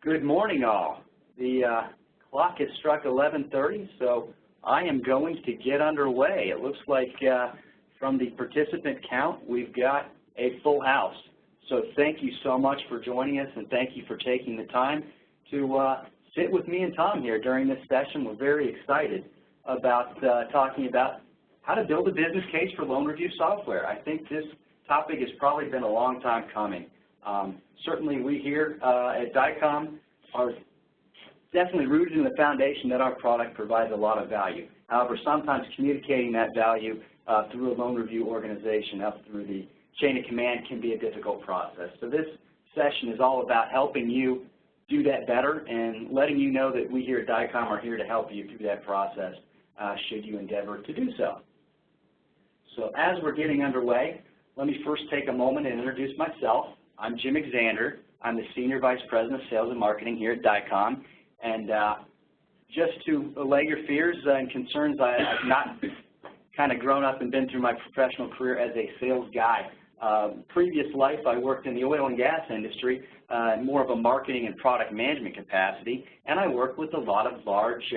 Good morning, all. The clock has struck 11:30, so I am going to get underway. It looks like from the participant count, we've got a full house. So thank you so much for joining us, and thank you for taking the time to sit with me and Tom here during this session. We're very excited about talking about how to build a business case for loan review software. I think this topic has probably been a long time coming. Certainly we here at DICOM are definitely rooted in the foundation that our product provides a lot of value. However, sometimes communicating that value through a loan review organization up through the chain of command can be a difficult process. So this session is all about helping you do that better and letting you know that we here at DICOM are here to help you through that process should you endeavor to do so. So as we're getting underway, let me first take a moment and introduce myself. I'm Jim Alexander. I'm the Senior Vice President of Sales and Marketing here at DICOM. And just to allay your fears and concerns, I've not kind of grown up and been through my professional career as a sales guy. Previous life, I worked in the oil and gas industry, more of a marketing and product management capacity, and I worked with a lot of large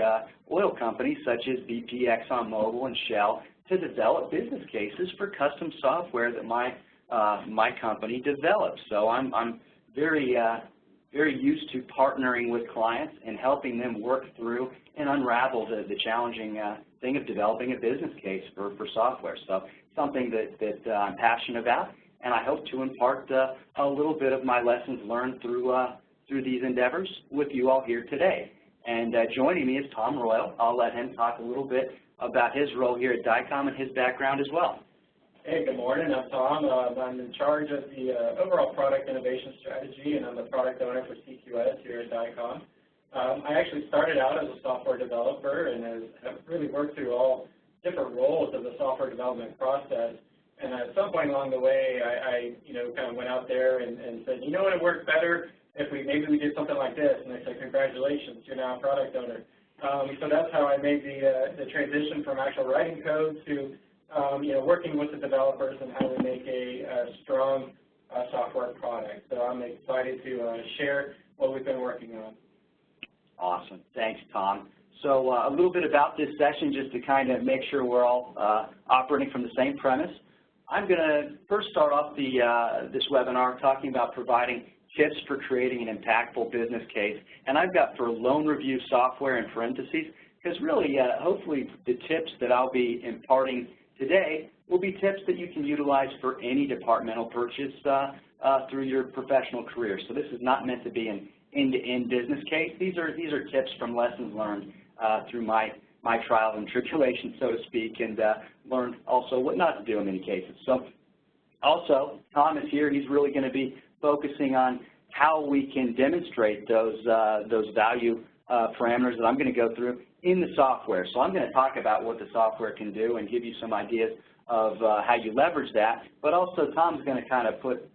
oil companies such as BP, ExxonMobil, and Shell to develop business cases for custom software that my company develops. So I'm very used to partnering with clients and helping them work through and unravel the challenging thing of developing a business case for software. So something that I'm passionate about, and I hope to impart a little bit of my lessons learned through these endeavors with you all here today. And joining me is Tom Royal. I'll let him talk a little bit about his role here at DICOM and his background as well. Hey, good morning. I'm Tom. I'm in charge of the overall product innovation strategy, and I'm the product owner for CQS here at DICOM. I actually started out as a software developer and have really worked through all different roles of the software development process. And at some point along the way, I kind of went out there and said, you know what, it worked better if maybe we did something like this. And they said, congratulations, you're now a product owner. So that's how I made the transition from actual writing code to working with the developers and how we make a strong software product. So I'm excited to share what we've been working on. Awesome. Thanks, Tom. So a little bit about this session just to kind of make sure we're all operating from the same premise. I'm going to first start off this webinar talking about providing tips for creating an impactful business case. And I've got for loan review software in parentheses, because really, hopefully, the tips that I'll be imparting today will be tips that you can utilize for any departmental purchase through your professional career. So this is not meant to be an end-to-end business case. These are tips from lessons learned through my trials and tribulations, so to speak, and learned also what not to do in many cases. So also, Tom is here. He's really going to be focusing on how we can demonstrate those value parameters that I'm going to go through in the software. So I'm going to talk about what the software can do and give you some ideas of how you leverage that, but also Tom's going to kind of put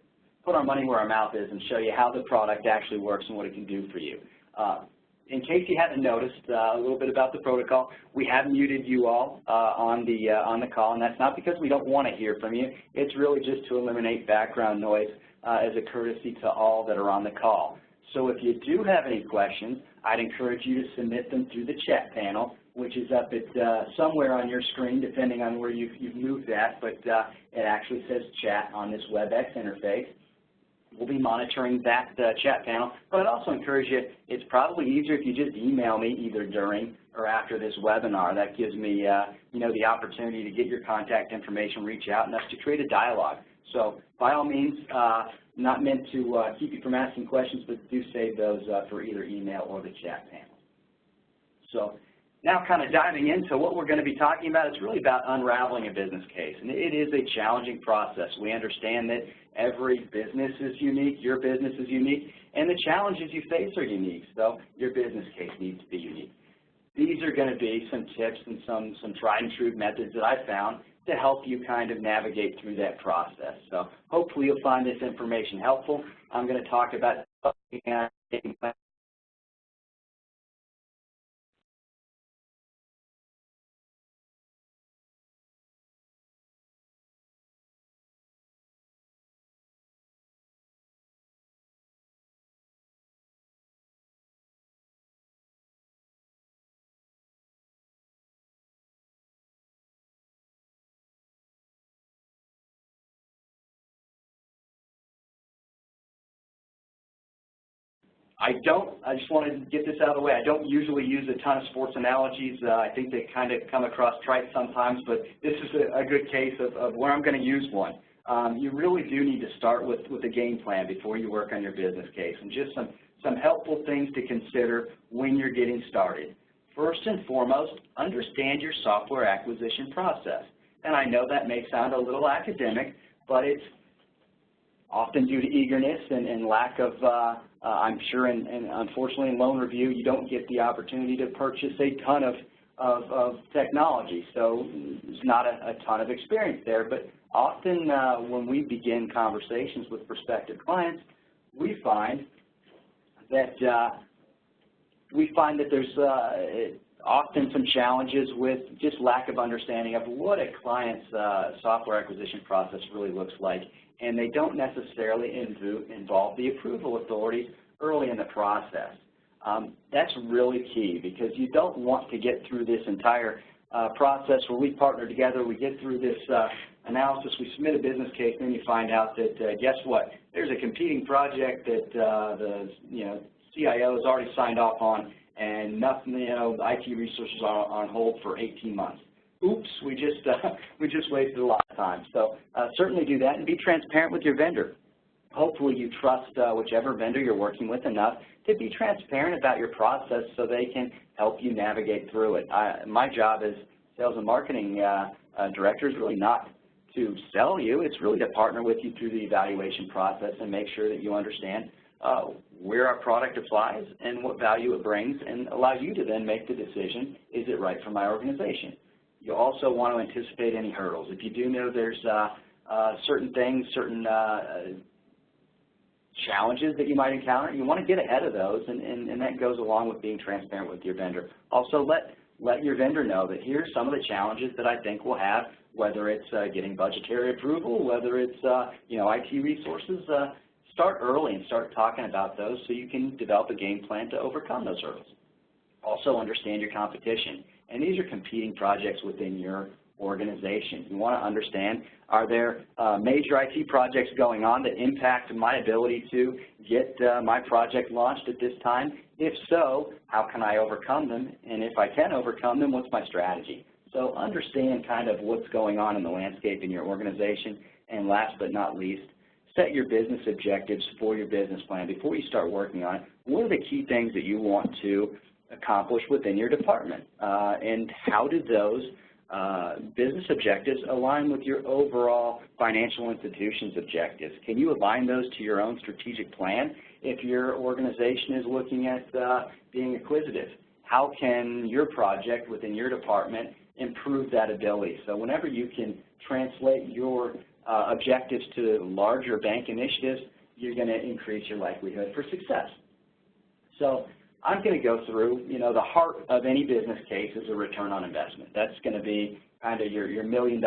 our money where our mouth is and show you how the product actually works and what it can do for you. In case you haven't noticed, a little bit about the protocol, we have muted you all on the call, and that's not because we don't want to hear from you. It's really just to eliminate background noise as a courtesy to all that are on the call. So if you do have any questions, I'd encourage you to submit them through the chat panel, which is up at somewhere on your screen, depending on where you've moved that, but it actually says chat on this WebEx interface. We'll be monitoring that chat panel, but I'd also encourage you, it's probably easier if you just email me either during or after this webinar. That gives me the opportunity to get your contact information, reach out, and that's to create a dialogue. So by all means, not meant to keep you from asking questions, but do save those for either email or the chat panel. So now kind of diving into what we're going to be talking about, it's really about unraveling a business case. And it is a challenging process. We understand that every business is unique, your business is unique, and the challenges you face are unique, so your business case needs to be unique. These are going to be some tips and some tried and true methods that I found to help you kind of navigate through that process. So hopefully you'll find this information helpful. I'm going to talk about I just want to get this out of the way. I don't usually use a ton of sports analogies. I think they kind of come across trite sometimes, but this is a good case of where I'm going to use one. You really do need to start with a game plan before you work on your business case, and just some helpful things to consider when you're getting started. First and foremost, understand your software acquisition process. And I know that may sound a little academic, but it's often due to eagerness and lack of, I'm sure, and unfortunately in loan review, you don't get the opportunity to purchase a ton of technology. So there's not a ton of experience there. But often when we begin conversations with prospective clients, we find that there's often some challenges with just lack of understanding of what a client's software acquisition process really looks like, and they don't necessarily involve the approval authorities early in the process. That's really key, because you don't want to get through this entire process where we partner together, we get through this analysis, we submit a business case, and then you find out that, guess what, there's a competing project that the CIO has already signed off on, and nothing, IT resources are on hold for 18 months. Oops, we just wasted a lot of time. So certainly do that, and be transparent with your vendor. Hopefully you trust whichever vendor you're working with enough to be transparent about your process so they can help you navigate through it. My job as sales and marketing director is really not to sell you. It's really to partner with you through the evaluation process and make sure that you understand where our product applies and what value it brings, and allow you to then make the decision, is it right for my organization? You also want to anticipate any hurdles. If you do know there's certain things, certain challenges that you might encounter, you want to get ahead of those, and that goes along with being transparent with your vendor. Also, let your vendor know that here's some of the challenges that I think we'll have, whether it's getting budgetary approval, whether it's IT resources. Start early and start talking about those so you can develop a game plan to overcome those hurdles. Also understand your competition, and these are competing projects within your organization. You want to understand, are there major IT projects going on that impact my ability to get my project launched at this time? If so, how can I overcome them? And if I can overcome them, what's my strategy? So understand kind of what's going on in the landscape in your organization. And last but not least, set your business objectives for your business plan. Before you start working on it, what are the key things that you want to accomplish within your department? And how do those business objectives align with your overall financial institution's objectives? Can you align those to your own strategic plan? If your organization is looking at being acquisitive, how can your project within your department improve that ability? So whenever you can translate your objectives to larger bank initiatives, you're going to increase your likelihood for success. So I'm going to go through, the heart of any business case is a return on investment. That's going to be kind of your $1 million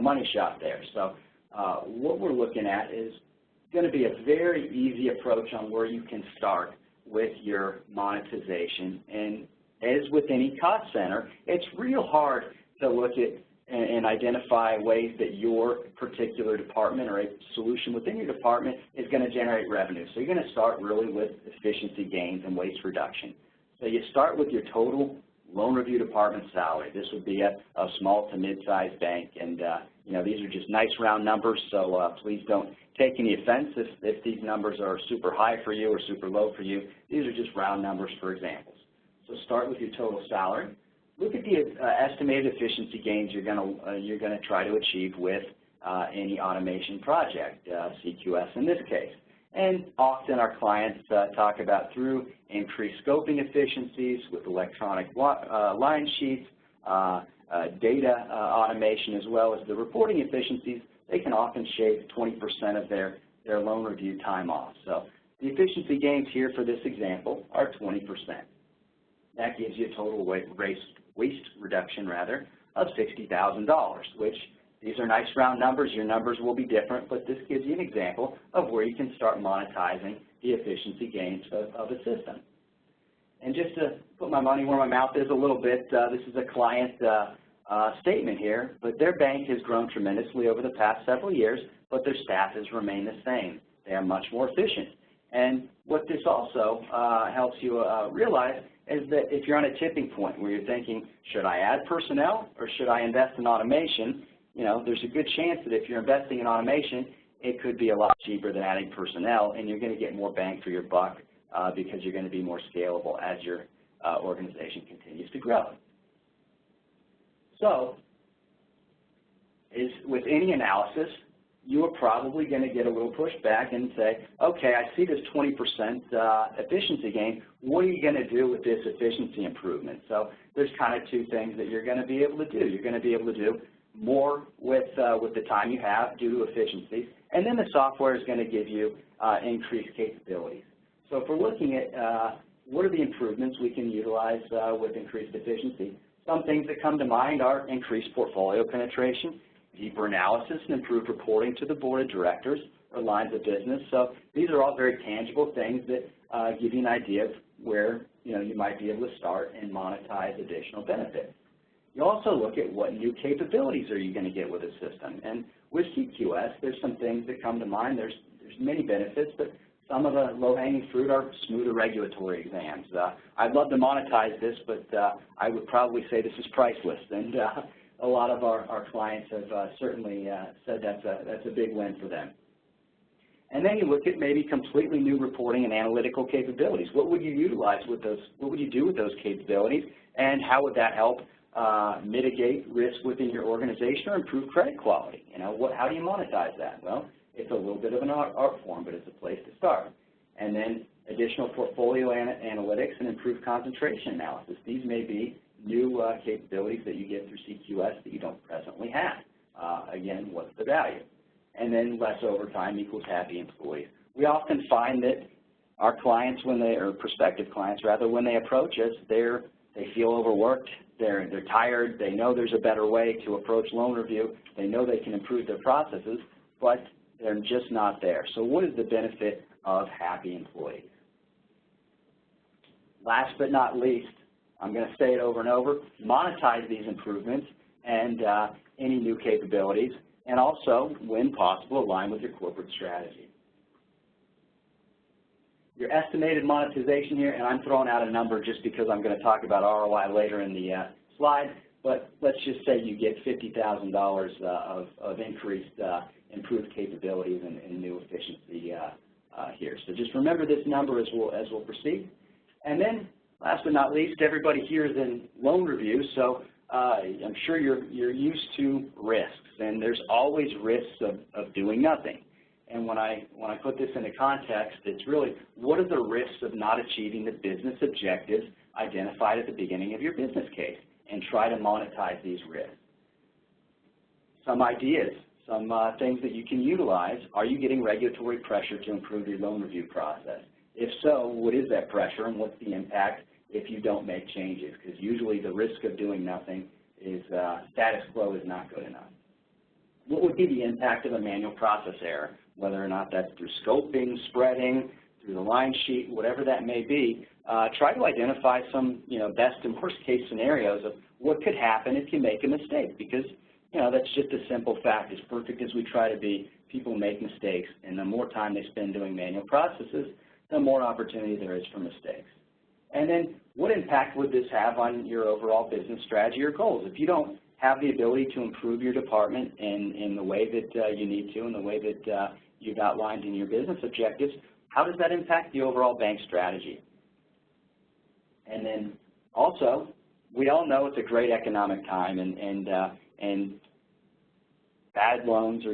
money shot there. So what we're looking at is going to be a very easy approach on where you can start with your monetization. And as with any cost center, it's real hard to look at and identify ways that your particular department or a solution within your department is going to generate revenue. So you're going to start really with efficiency gains and waste reduction. So you start with your total loan review department salary. This would be a small to mid-sized bank, and these are just nice round numbers, so please don't take any offense if these numbers are super high for you or super low for you. These are just round numbers for examples. So start with your total salary. Look at the estimated efficiency gains you're going to try to achieve with any automation project, CQS in this case. And often our clients talk about through increased scoping efficiencies with electronic line sheets, data automation, as well as the reporting efficiencies, they can often shave 20% of their loan review time off. So the efficiency gains here for this example are 20%. That gives you a total waste reduction of $60,000, which these are nice round numbers. Your numbers will be different, but this gives you an example of where you can start monetizing the efficiency gains of a system. And just to put my money where my mouth is a little bit, this is a client statement here, but their bank has grown tremendously over the past several years, but their staff has remained the same. They are much more efficient. And what this also helps you realize is that if you're on a tipping point where you're thinking, should I add personnel or should I invest in automation, there's a good chance that if you're investing in automation, it could be a lot cheaper than adding personnel, and you're going to get more bang for your buck because you're going to be more scalable as your organization continues to grow. So, with any analysis, you are probably going to get a little pushback and say, okay, I see this 20% efficiency gain. What are you going to do with this efficiency improvement? So there's kind of two things that you're going to be able to do. You're going to be able to do more with the time you have due to efficiency, and then the software is going to give you increased capabilities. So if we're looking at what are the improvements we can utilize with increased efficiency, some things that come to mind are increased portfolio penetration, deeper analysis, and improved reporting to the board of directors or lines of business. So these are all very tangible things that give you an idea of where you might be able to start and monetize additional benefits. You also look at what new capabilities are you going to get with a system. And with CQS, there's some things that come to mind. There's many benefits, but some of the low-hanging fruit are smoother regulatory exams. I'd love to monetize this, but I would probably say this is priceless. And a lot of our clients have certainly said that's a big win for them. And then you look at maybe completely new reporting and analytical capabilities. What would you utilize with those? What would you do with those capabilities? And how would that help mitigate risk within your organization or improve credit quality? How do you monetize that? Well, it's a little bit of an art form, but it's a place to start. And then additional portfolio analytics and improved concentration analysis. These may be new capabilities that you get through CQS that you don't presently have. Again, what's the value? And then less overtime equals happy employees. We often find that our clients, or prospective clients rather, when they approach us, they feel overworked, they're tired, they know there's a better way to approach loan review, they know they can improve their processes, but they're just not there. So what is the benefit of happy employees? Last but not least, I'm going to say it over and over, monetize these improvements and any new capabilities, and also, when possible, align with your corporate strategy. Your estimated monetization here, and I'm throwing out a number just because I'm going to talk about ROI later in the slide, but let's just say you get $50,000 of increased, improved capabilities and new efficiency here. So just remember this number as we'll proceed. And then, last but not least, everybody here is in loan review, so I'm sure you're used to risks, and there's always risks of doing nothing. And when I put this into context, it's really what are the risks of not achieving the business objectives identified at the beginning of your business case, and try to monetize these risks. Some ideas, some things that you can utilize. Are you getting regulatory pressure to improve your loan review process? If so, what is that pressure, and what's the impact if you don't make changes? Because usually the risk of doing nothing is status quo is not good enough. What would be the impact of a manual process error, whether or not that's through scoping, spreading, through the line sheet, whatever that may be? Try to identify some best and worst case scenarios of what could happen if you make a mistake, because that's just a simple fact. As perfect as we try to be, people make mistakes, and the more time they spend doing manual processes, the more opportunity there is for mistakes. And then what impact would this have on your overall business strategy or goals? If you don't have the ability to improve your department in the way that you need to, in the way that you've outlined in your business objectives, how does that impact the overall bank strategy? And then also, we all know it's a great economic time, and bad loans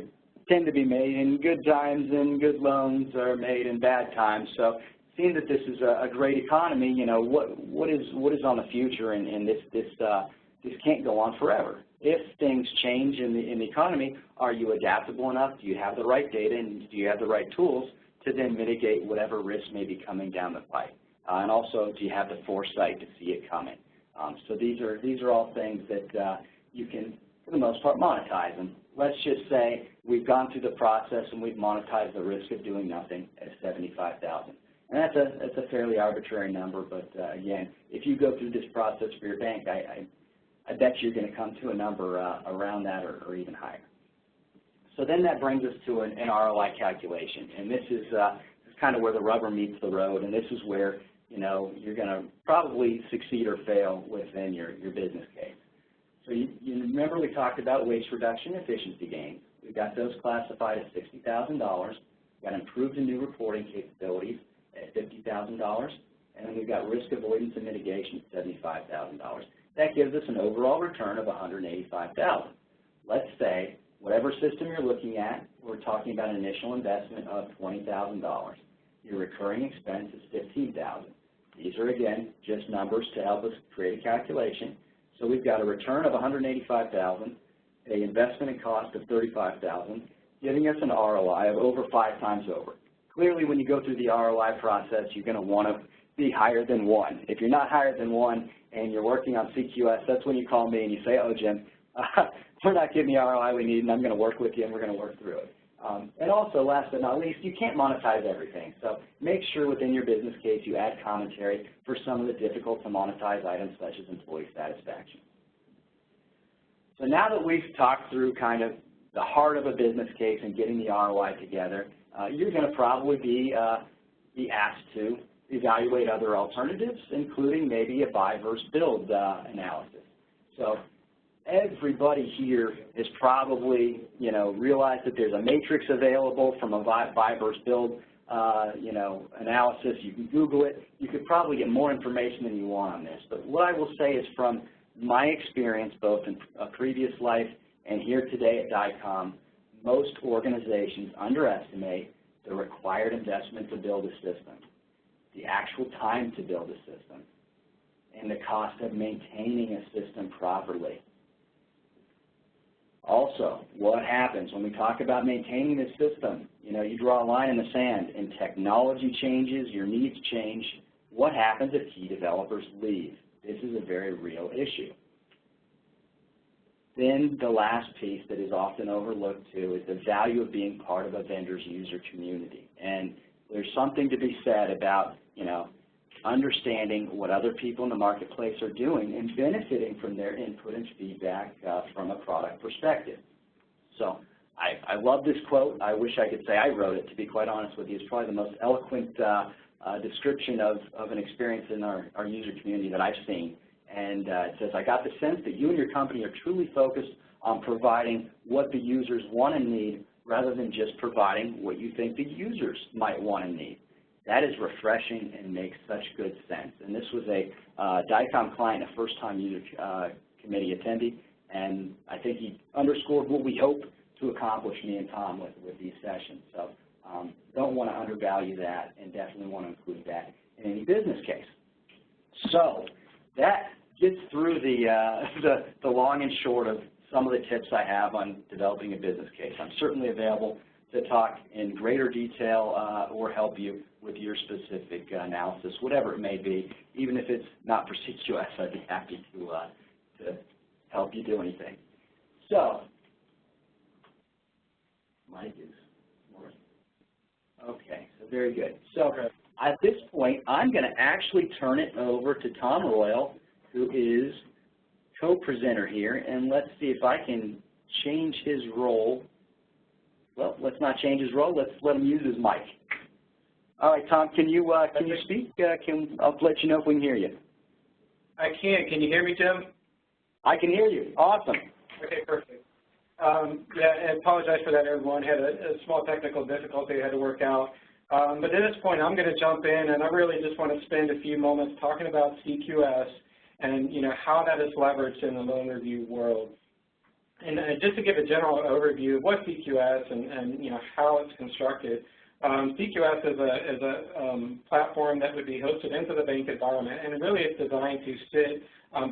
tend to be made in good times, and good loans are made in bad times. So seeing that this is a great economy, what is on the future, and this can't go on forever. If things change in the economy, are you adaptable enough? Do you have the right data, and do you have the right tools to then mitigate whatever risks may be coming down the pipe? And also, do you have the foresight to see it coming? So these are all things that you can, for the most part, monetize. And let's just say we've gone through the process and we've monetized the risk of doing nothing at $75,000. And that's a fairly arbitrary number, but again, if you go through this process for your bank, I bet you're going to come to a number around that or even higher. So then that brings us to an ROI calculation, and this is kind of where the rubber meets the road, and this is where, you know, you're going to probably succeed or fail within your business case. So you remember we talked about waste reduction efficiency gains. We've got those classified at $60,000. We've got improved and new reporting capabilities at $50,000. And then we've got risk avoidance and mitigation at $75,000. That gives us an overall return of $185,000. Let's say whatever system you're looking at, we're talking about an initial investment of $20,000. Your recurring expense is $15,000. These are, again, just numbers to help us create a calculation. So we've got a return of $185,000, an investment and cost of $35,000, giving us an ROI of over 5 times over. Clearly, when you go through the ROI process, you're going to want to be higher than 1. If you're not higher than 1 and you're working on CQS, that's when you call me and you say, oh, Jim, we're not getting the ROI we need, and I'm going to work with you, and we're going to work through it. And also, last but not least, you can't monetize everything. So make sure within your business case you add commentary for some of the difficult to monetize items such as employee satisfaction. So now that we've talked through kind of the heart of a business case and getting the ROI together, you're going to probably be asked to evaluate other alternatives, including maybe a buy versus build analysis. So everybody here has probably, you know, realized that there's a matrix available from a buy versus build, you know, analysis. You can Google it. You could probably get more information than you want on this. But what I will say is from my experience, both in a previous life and here today at DICOM, most organizations underestimate the required investment to build a system, the actual time to build a system, and the cost of maintaining a system properly. Also, what happens when we talk about maintaining the system? You know, you draw a line in the sand and technology changes, your needs change. What happens if key developers leave? This is a very real issue. Then the last piece that is often overlooked too is the value of being part of a vendor's user community. And there's something to be said about, you know, understanding what other people in the marketplace are doing and benefiting from their input and feedback from a product perspective. So I love this quote. I wish I could say I wrote it, to be quite honest with you. It's probably the most eloquent description of an experience in our user community that I've seen. And it says, I got the sense that you and your company are truly focused on providing what the users want and need rather than just providing what you think the users might want and need. That is refreshing and makes such good sense. And this was a DICOM client, a first-time user committee attendee, and I think he underscored what we hope to accomplish, me and Tom, with these sessions. So don't want to undervalue that and definitely want to include that in any business case. So that gets through the long and short of some of the tips I have on developing a business case. I'm certainly available to talk in greater detail or help you with your specific analysis, whatever it may be. Even if it's not for CQS, I'd be happy to help you do anything. So, Mike is working. Okay, so very good. So at this point, I'm going to actually turn it over to Tom Royal, who is co-presenter here, and let's see if I can change his role. Well, let's not change his role. Let's let him use his mic. All right, Tom, can you speak? I'll let you know if we can hear you. I can. Can you hear me, Jim? I can hear you. Awesome. Okay, perfect. Yeah, and apologize for that, everyone. Had a small technical difficulty I had to work out. But at this point, I'm going to jump in, and I really just want to spend a few moments talking about CQS and, you know, how that is leveraged in the loan review world. And just to give a general overview of what CQS and you know, how it's constructed, CQS is a platform that would be hosted into the bank environment, and really it's designed to sit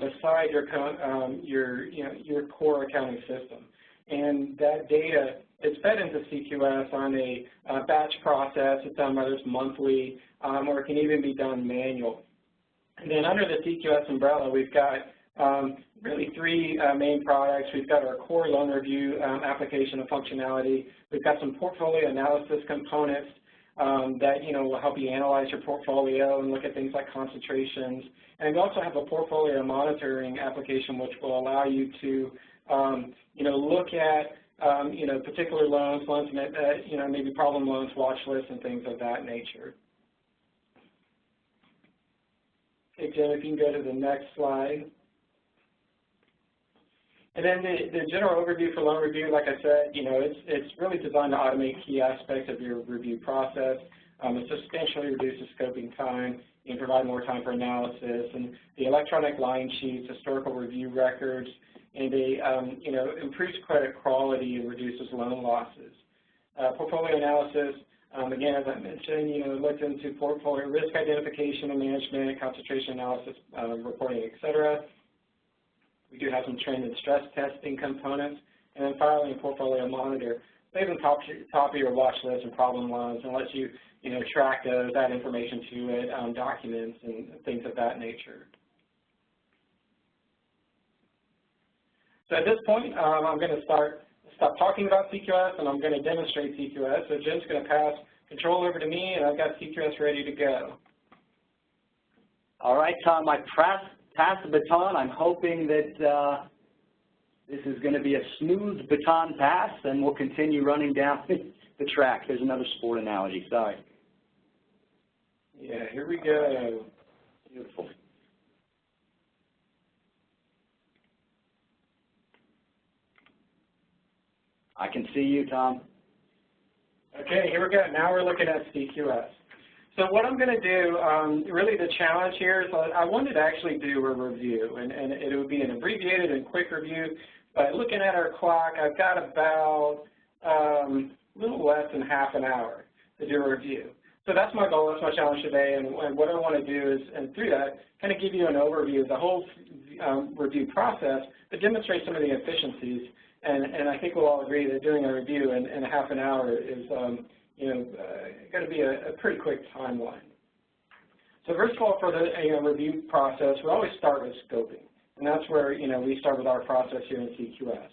beside your core accounting system. And that data is fed into CQS on a batch process. It's done whether it's monthly or it can even be done manual. And then under the CQS umbrella, we've got really three main products. We've got our core loan review application and functionality. We've got some portfolio analysis components that, you know, will help you analyze your portfolio and look at things like concentrations. And we also have a portfolio monitoring application which will allow you to, you know, look at particular loans, maybe problem loans, watch lists, and things of that nature. Okay, Jim, if you can go to the next slide. And then the general overview for loan review, like I said, it's really designed to automate key aspects of your review process. It substantially reduces scoping time and provide more time for analysis. And the electronic line sheets, historical review records, and improves credit quality and reduces loan losses. Portfolio analysis, again, as I mentioned, looked into portfolio risk identification and management, concentration analysis, reporting, et cetera. We do have some trend and stress testing components. And then finally, portfolio monitor. They even top of your watch list and problem loans and lets you, track those, add information to it, documents, and things of that nature. So at this point, I'm going to stop talking about CQS, and I'm going to demonstrate CQS. So Jim's going to pass control over to me, and I've got CQS ready to go. All right, Tom, I pass the baton. I'm hoping that this is going to be a smooth baton pass, and we'll continue running down the track. There's another sport analogy. Sorry. Yeah, here we go. Beautiful. I can see you, Tom. Okay, here we go. Now we're looking at CQS. So what I'm going to do, really the challenge here is I wanted to actually do a review, and it would be an abbreviated and quick review. But looking at our clock, I've got about a little less than half an hour to do a review. So that's my goal, that's my challenge today, and what I want to do is, and through that, kind of give you an overview of the whole review process, but demonstrate some of the efficiencies. And I think we'll all agree that doing a review in half an hour is, going to be a pretty quick timeline. So first of all, for the review process, we always start with scoping, and that's where we start with our process here in CQS.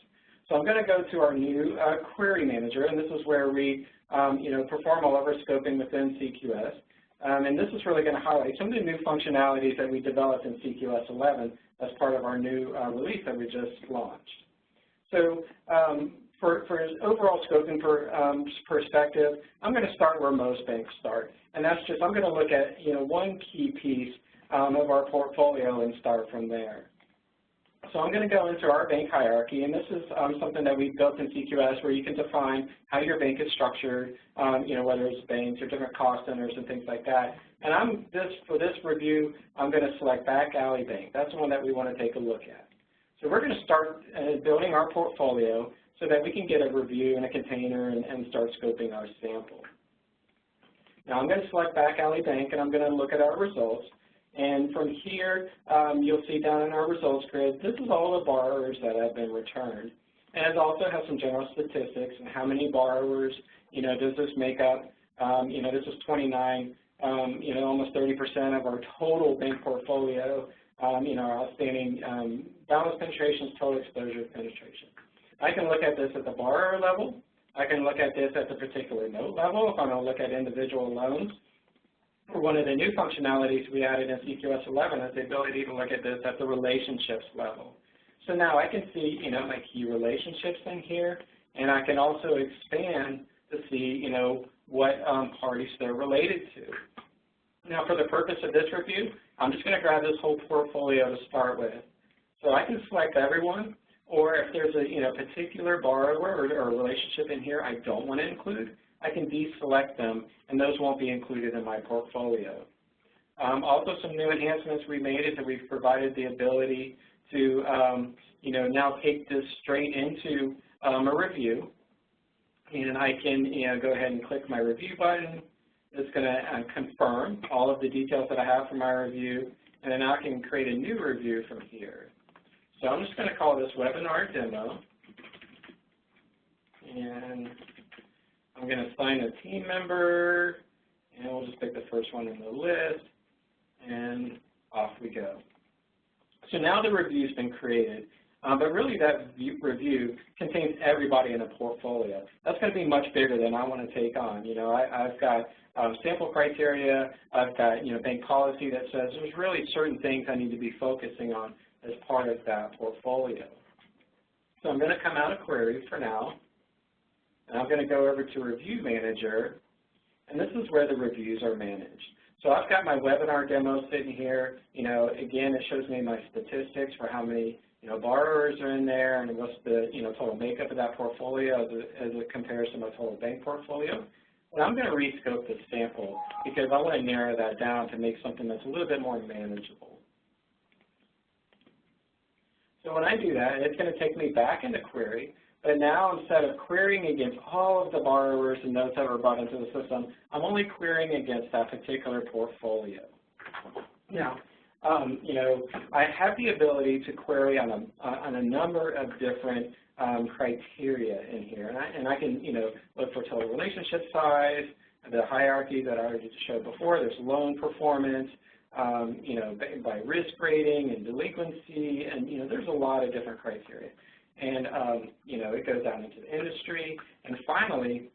So I'm going to go to our new query manager, and this is where we perform all of our scoping within CQS. And this is really going to highlight some of the new functionalities that we developed in CQS 11 as part of our new release that we just launched. So for overall scoping perspective, I'm going to start where most banks start, and that's just I'm going to look at one key piece of our portfolio and start from there. So I'm going to go into our bank hierarchy, and this is something that we've built in CQS where you can define how your bank is structured, whether it's banks or different cost centers and things like that. And for this review, I'm going to select Back Alley Bank. That's the one that we want to take a look at. So we're going to start building our portfolio so that we can get a review in a container and start scoping our sample. Now I'm going to select Back Alley Bank, and I'm going to look at our results. And from here, you'll see down in our results grid, this is all the borrowers that have been returned. And it also has some general statistics and how many borrowers, does this make up. This is 29, almost 30% of our total bank portfolio, our outstanding balance penetrations, total exposure penetration. I can look at this at the borrower level. I can look at this at the particular note level if I'm going to look at individual loans. One of the new functionalities we added in CQS 11 is the ability to look at this at the relationships level. So now I can see, my key relationships in here, and I can also expand to see, what parties they're related to. Now, for the purpose of this review, I'm just going to grab this whole portfolio to start with. So I can select everyone, or if there's a particular borrower or relationship in here I don't want to include, I can deselect them, and those won't be included in my portfolio. Also, some new enhancements we made is that we've provided the ability to, now take this straight into a review, and I can, go ahead and click my review button. It's going to confirm all of the details that I have for my review, and then I can create a new review from here. So I'm just going to call this webinar demo, and I'm going to assign a team member, and we'll just pick the first one in the list, and off we go. So now the review's been created, but really that review contains everybody in a portfolio. That's going to be much bigger than I want to take on. I've got sample criteria, I've got bank policy that says there's really certain things I need to be focusing on. as part of that portfolio. So I'm going to come out of query for now, and I'm going to go And I'm going to go over to Review Manager, and this is where the reviews are managed. So I've got my webinar demo sitting here. Again, it shows me my statistics for how many borrowers are in there and what's the total makeup of that portfolio as it compares to my total bank portfolio. But I'm going to rescope this sample because I want to narrow that down to make something that's a little bit more manageable. So when I do that, it's going to take me back into query. But now, instead of querying against all of the borrowers and those that were brought into the system, I'm only querying against that particular portfolio. Now, I have the ability to query on a number of different criteria in here, and I can look for total relationship size, the hierarchy that I already showed before. There's loan performance, by risk rating and delinquency, and there's a lot of different criteria. And it goes down into the industry, and finally,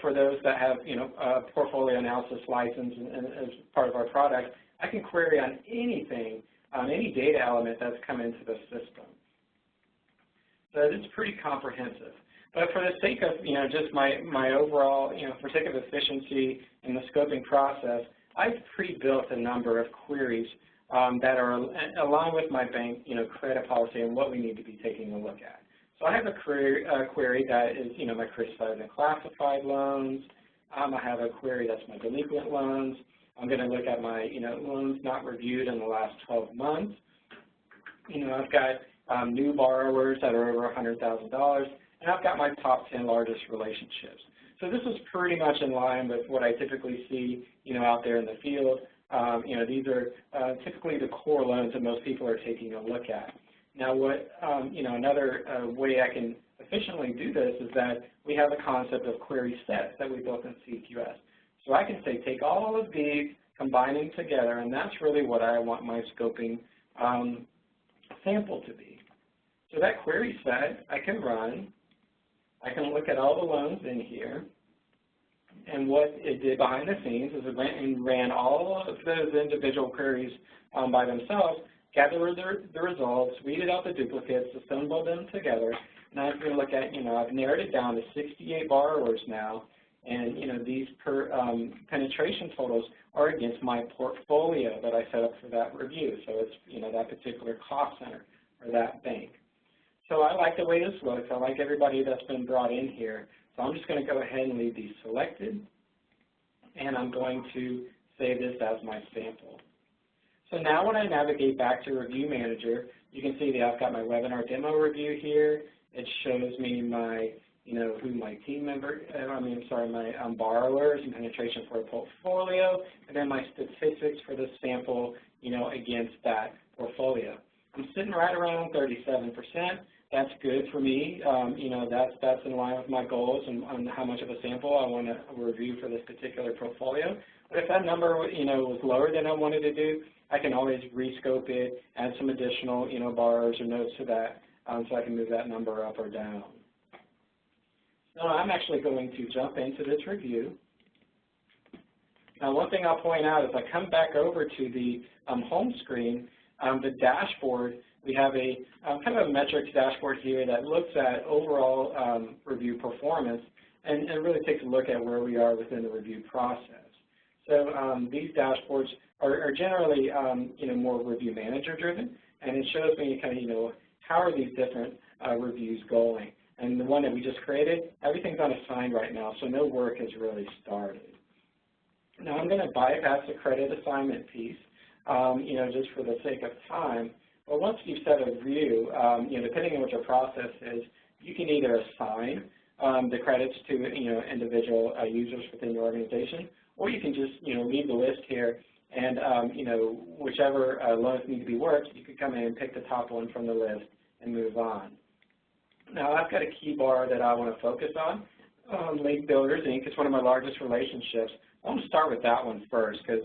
for those that have a portfolio analysis license and as part of our product, I can query on anything, on any data element that's come into the system. So it's pretty comprehensive. But for the sake of just my overall, for sake of efficiency in the scoping process, I've pre-built a number of queries that are along with my bank, credit policy and what we need to be taking a look at. So I have a query that is, my criticized and classified loans. I have a query that's my delinquent loans. I'm going to look at my, loans not reviewed in the last 12 months. I've got new borrowers that are over $100,000, and I've got my top 10 largest relationships. So this is pretty much in line with what I typically see, out there in the field. These are typically the core loans that most people are taking a look at. Now, what another way I can efficiently do this is that we have a concept of query sets that we built in CQS. So I can say take all of these, combine them together, and that's really what I want my scoping sample to be. So that query set I can run. I can look at all the loans in here. And what it did behind the scenes is it went and ran all of those individual queries by themselves, gathered the results, weeded out the duplicates, assembled them together, and I'm going to look at, I've narrowed it down to 68 borrowers now, and, these penetration totals are against my portfolio that I set up for that review. So it's, that particular cost center or that bank. So I like the way this looks. I like everybody that's been brought in here. So I'm just going to go ahead and leave these selected, and I'm going to save this as my sample. So now when I navigate back to Review Manager, you can see that I've got my webinar demo review here. It shows me my, who my team member, my borrowers and penetration for a portfolio, and then my statistics for the sample, against that portfolio. I'm sitting right around 37%. That's good for me. That's in line with my goals and on how much of a sample I want to review for this particular portfolio. But if that number, was lower than I wanted to do, I can always rescope it, add some additional, borrowers or notes to that, so I can move that number up or down. So I'm actually going to jump into this review. Now, one thing I'll point out is I come back over to the home screen, the dashboard. We have a kind of a metrics dashboard here that looks at overall review performance and really takes a look at where we are within the review process. So these dashboards are generally more review manager driven, and it shows me kind of how are these different reviews going. And the one that we just created, everything's unassigned right now, so no work has really started. Now I'm going to bypass the credit assignment piece, just for the sake of time. But once you've set a view, depending on what your process is, you can either assign the credits to individual users within your organization, or you can just leave the list here, and whichever loans need to be worked, you can come in and pick the top one from the list and move on. Now I've got a key bar that I want to focus on. Lake Builders Inc. is one of my largest relationships. I want to start with that one first because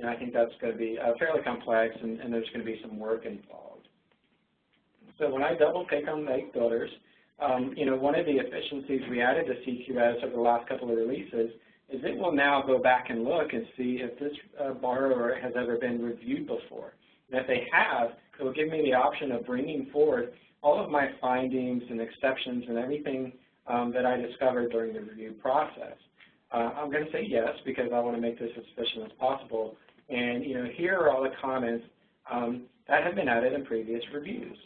I think that's going to be fairly complex and there's going to be some work involved. So when I double click on Lake Builders, one of the efficiencies we added to CQS over the last couple of releases is it will now go back and look and see if this borrower has ever been reviewed before. And if they have, it will give me the option of bringing forward all of my findings and exceptions and everything that I discovered during the review process? I'm going to say yes, because I want to make this as efficient as possible. And here are all the comments that have been added in previous reviews.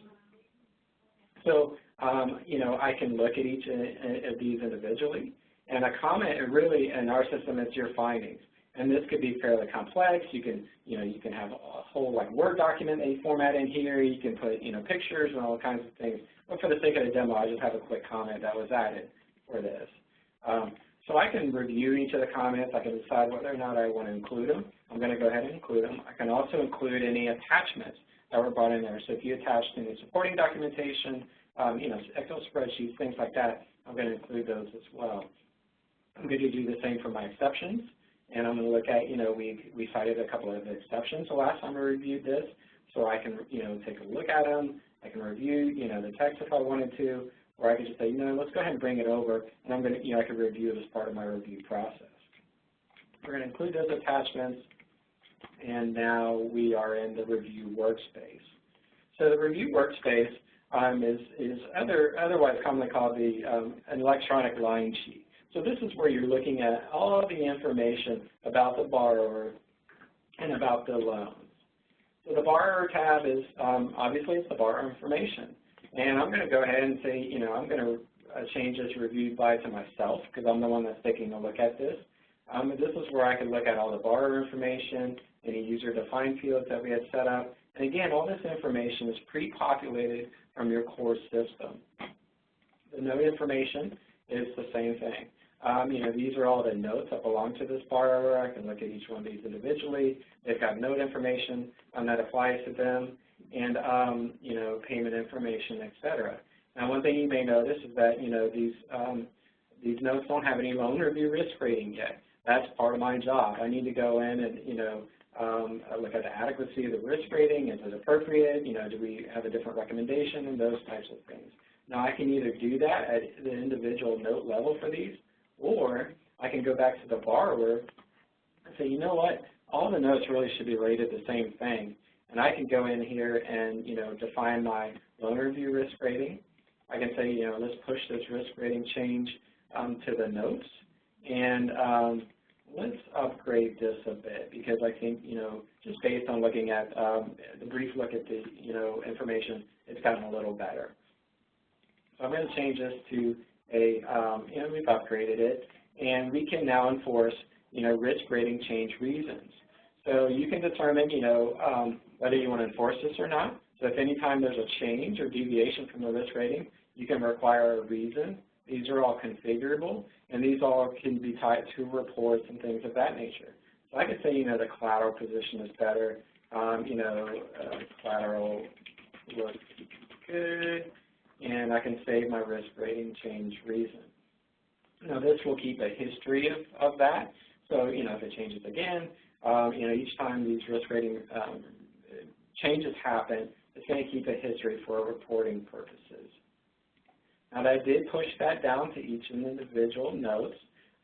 So I can look at each of these individually, and a comment really in our system is your findings. And this could be fairly complex. You can have a whole Word document that you format in here. You can put pictures and all kinds of things. But for the sake of the demo, I just have a quick comment that was added for this. So I can review each of the comments. I can decide whether or not I want to include them. I'm going to go ahead and include them. I can also include any attachments that were brought in there. So if you attached any supporting documentation, Excel spreadsheets, things like that, I'm going to include those as well. I'm going to do the same for my exceptions. And I'm going to look at, we cited a couple of exceptions the last time I reviewed this, so I can, take a look at them. I can review, the text if I wanted to, or I could just say, let's go ahead and bring it over, and I'm going to, I could review it as part of my review process. We're going to include those attachments, and now we are in the review workspace. So the review workspace is otherwise commonly called an electronic line sheet. So this is where you're looking at all of the information about the borrower and about the loans. So the borrower tab is, obviously it's the borrower information. And I'm going to go ahead and say, I'm going to change this reviewed by to myself because I'm the one that's taking a look at this. This is where I can look at all the borrower information, any user-defined fields that we had set up. And again, all this information is pre-populated from your core system. The note information is the same thing. These are all the notes that belong to this borrower. I can look at each one of these individually. They've got note information that applies to them, and payment information, et cetera. Now, one thing you may notice is that these notes don't have any loan review risk rating yet. That's part of my job. I need to go in and look at the adequacy of the risk rating. Is it appropriate? Do we have a different recommendation, and those types of things. Now, I can either do that at the individual note level for these, or I can go back to the borrower and say, you know what, all the notes really should be rated the same thing. And I can go in here and, define my loan review risk rating. I can say, let's push this risk rating change to the notes. And let's upgrade this a bit because I think, just based on looking at the brief look at the, information, it's gotten a little better. So I'm going to change this to we've upgraded it, and we can now enforce, risk rating change reasons. So you can determine, whether you want to enforce this or not. So if any time there's a change or deviation from the risk rating, you can require a reason. These are all configurable, and these all can be tied to reports and things of that nature. So I could say, the collateral position is better. Collateral looks good. And I can save my risk rating change reason. Now this will keep a history of that. So, if it changes again, each time these risk rating changes happen, it's going to keep a history for reporting purposes. Now I did push that down to each individual notes,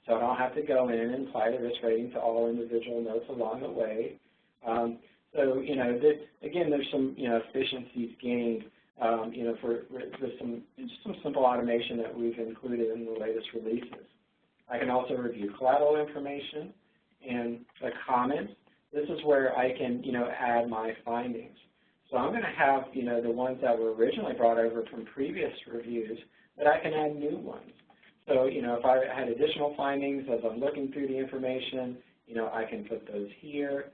so I don't have to go in and apply the risk rating to all individual notes along the way. Again, there's some, efficiencies gained for some simple automation that we've included in the latest releases. I can also review collateral information and the comments. This is where I can, add my findings. So I'm going to have, the ones that were originally brought over from previous reviews, but I can add new ones. So, if I had additional findings as I'm looking through the information, I can put those here.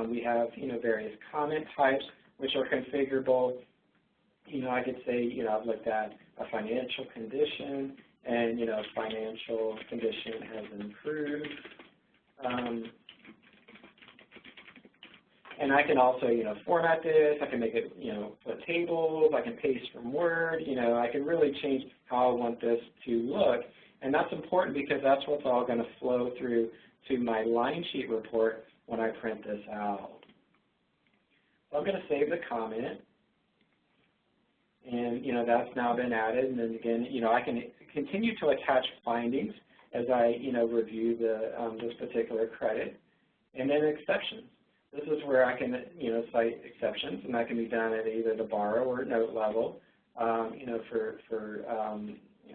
We have, various comment types which are configurable. I could say, I've looked at a financial condition, and, financial condition has improved. And I can also, format this. I can make it, put tables. I can paste from Word. I can really change how I want this to look. And that's important because that's what's all going to flow through to my line sheet report when I print this out. So I'm going to save the comment. And, that's now been added. And then again, I can continue to attach findings as I, review this particular credit. And then exceptions. This is where I can, cite exceptions, and that can be done at either the borrower or note level, for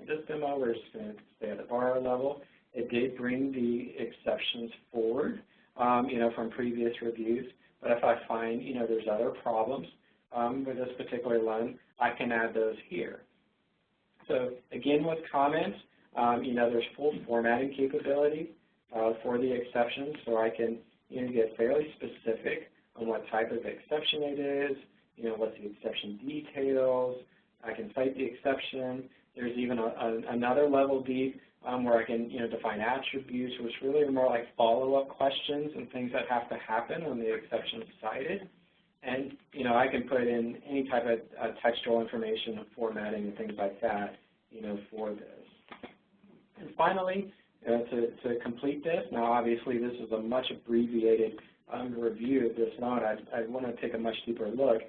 this demo, we're just going to stay at the borrower level. It did bring the exceptions forward, from previous reviews. But if I find, there's other problems with this particular loan, I can add those here. So again, with comments, there's full formatting capability for the exceptions, so I can get fairly specific on what type of exception it is, what's the exception details. I can cite the exception. There's even another level deep where I can define attributes, which really are more like follow-up questions and things that have to happen when the exception is cited. And I can put in any type of textual information and formatting and things like that for this. And finally, to complete this, now obviously this is a much abbreviated review of this loan. I want to take a much deeper look,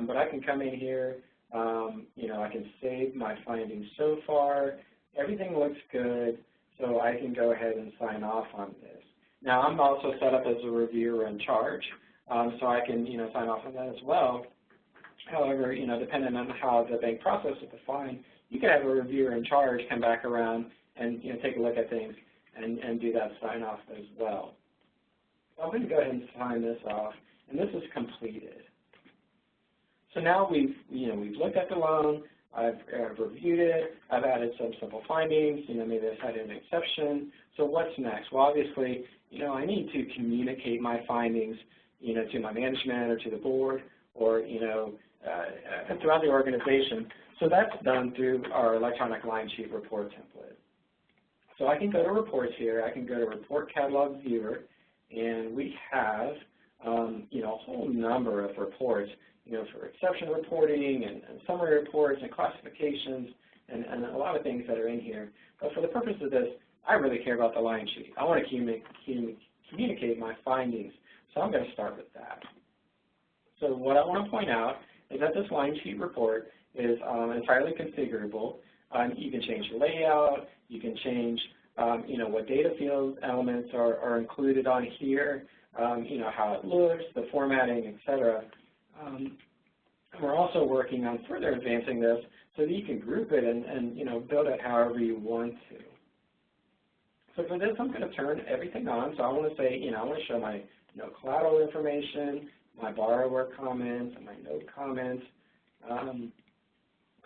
but I can come in here, I can save my findings so far. Everything looks good, so I can go ahead and sign off on this. Now I'm also set up as a reviewer in charge, so I can sign off on that as well. However, depending on how the bank processes the fine, you can have a reviewer in charge come back around and take a look at things and do that sign off as well. So I'm going to go ahead and sign this off, and this is completed. So now we've looked at the loan, I've reviewed it, I've added some simple findings, maybe I've had an exception. So what's next? Well, obviously, I need to communicate my findings, to my management or to the board or, throughout the organization. So that's done through our electronic line sheet report template. So I can go to reports here, I can go to report catalog viewer, and we have, a whole number of reports, for exception reporting and summary reports and classifications and a lot of things that are in here. But for the purpose of this, I really care about the line sheet. I want to communicate my findings, so I'm going to start with that. So what I want to point out is that this line sheet report is entirely configurable. You can change the layout, you can change what data field elements are included on here, how it looks, the formatting, etc. We're also working on further advancing this so that you can group it and build it however you want to. So for this, I'm going to turn everything on. So I want to say, I want to show my collateral information, my borrower comments, and my note comments.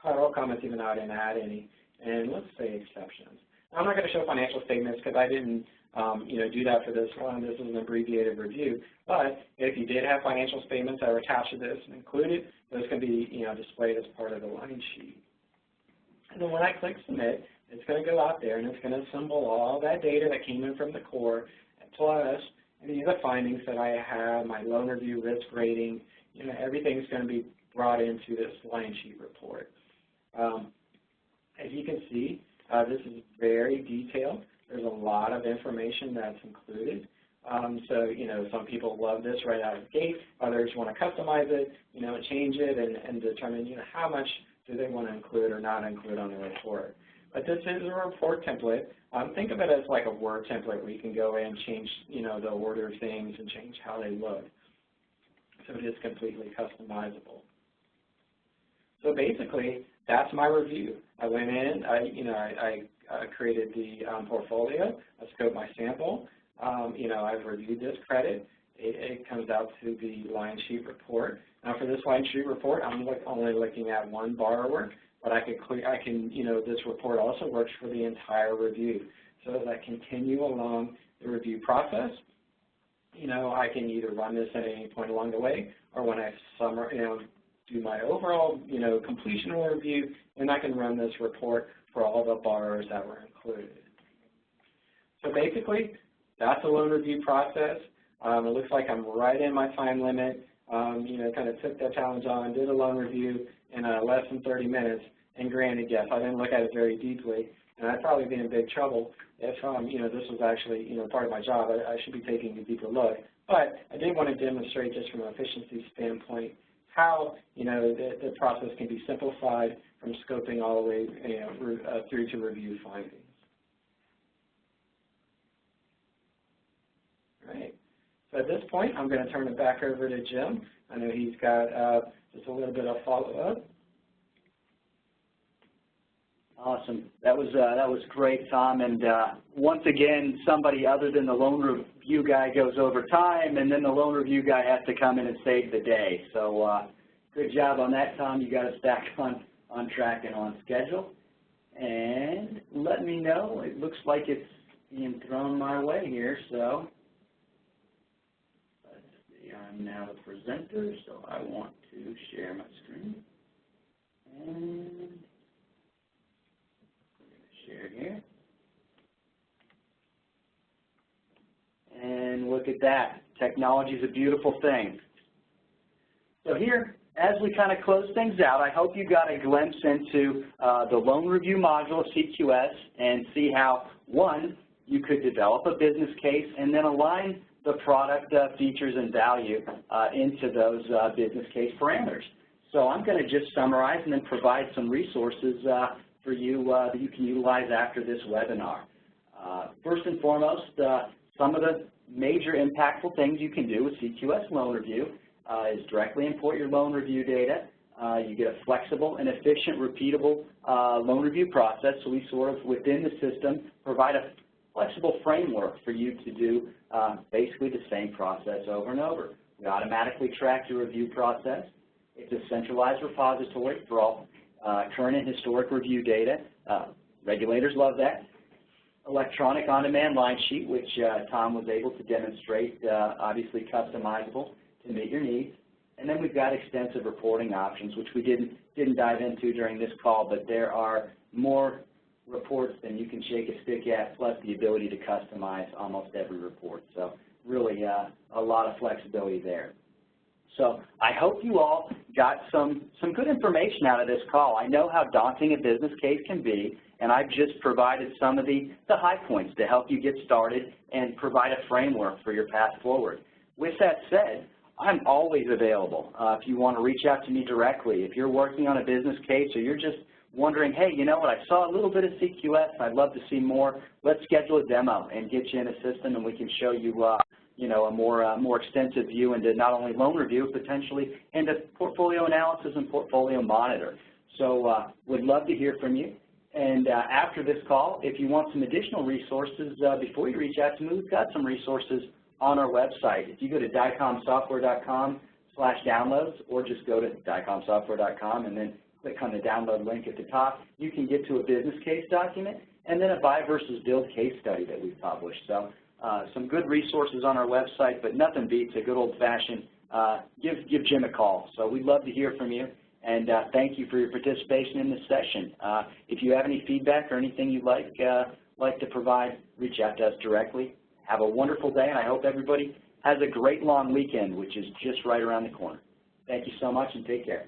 Collateral comments, even though I didn't add any. And let's say exceptions. I'm not going to show financial statements because I didn't do that for this one. This is an abbreviated review. But if you did have financial statements that were attached to this and included, those can be displayed as part of the line sheet. And then when I click submit, it's going to go out there and it's going to assemble all that data that came in from the core, plus any of the findings that I have, my loan review, risk rating, everything's going to be brought into this line sheet report. As you can see, this is very detailed. There's a lot of information that's included. So, some people love this right out of the gate. Others want to customize it, change it and determine, how much do they want to include or not include on the report. But this is a report template. Think of it as like a Word template where you can go in and change, the order of things and change how they look. So it is completely customizable. So basically, that's my review. I went in, I created the portfolio, I scoped my sample, I've reviewed this credit. It comes out to the line sheet report. Now for this line sheet report, I'm only looking at one borrower, but this report also works for the entire review. So as I continue along the review process, I can either run this at any point along the way, or when I do my overall, completion review, and I can run this report for all the borrowers that were included. So basically, that's the loan review process. It looks like I'm right in my time limit. Kind of took that challenge on, did a loan review in less than 30 minutes. And granted, yes, I didn't look at it very deeply, and I'd probably be in big trouble if this was actually part of my job. I should be taking a deeper look. But I did want to demonstrate just from an efficiency standpoint how the process can be simplified from scoping all the way through to review findings. All right. So at this point, I'm going to turn it back over to Jim. I know he's got just a little bit of follow-up. Awesome. That was great, Tom. And once again, somebody other than the loan review guy goes over time, and then the loan review guy has to come in and save the day. So good job on that, Tom. You got us back on track and on schedule. And let me know. It looks like it's being thrown my way here. So let's see. I'm now the presenter, so I want to share my screen. And share here. And look at that. Technology is a beautiful thing. So here, as we kind of close things out, I hope you got a glimpse into the loan review module of CQS and see how, one, you could develop a business case and then align the product features and value into those business case parameters. So I'm going to just summarize and then provide some resources for you that you can utilize after this webinar. First and foremost, some of the major impactful things you can do with CQS Loan Review is directly import your loan review data. You get a flexible and efficient, repeatable loan review process. So we sort of, within the system, provide a flexible framework for you to do basically the same process over and over. We automatically track your review process. It's a centralized repository for all current and historic review data. Regulators love that. Electronic on-demand line sheet, which Tom was able to demonstrate, obviously customizable to meet your needs. And then we've got extensive reporting options, which we didn't dive into during this call, but there are more reports than you can shake a stick at, plus the ability to customize almost every report. So really a lot of flexibility there. So I hope you all got some good information out of this call. I know how daunting a business case can be, and I've just provided some of the high points to help you get started and provide a framework for your path forward. With that said, I'm always available if you want to reach out to me directly. If you're working on a business case or you're just wondering, hey, you know what, I saw a little bit of CQS, I'd love to see more, let's schedule a demo and get you in a system and we can show you you know, a more extensive view into not only loan review, potentially into portfolio analysis and portfolio monitor. So would love to hear from you. And after this call, if you want some additional resources, before you reach out to me, we've got some resources on our website. If you go to dicomsoftware.com/downloads or just go to dicomsoftware.com and then click on the download link at the top, you can get to a business case document and then a buy versus build case study that we've published. So some good resources on our website, but nothing beats a good old-fashioned give Jim a call. So we'd love to hear from you, and thank you for your participation in this session. If you have any feedback or anything you'd like to provide, reach out to us directly. Have a wonderful day, and I hope everybody has a great long weekend, which is just right around the corner. Thank you so much, and take care.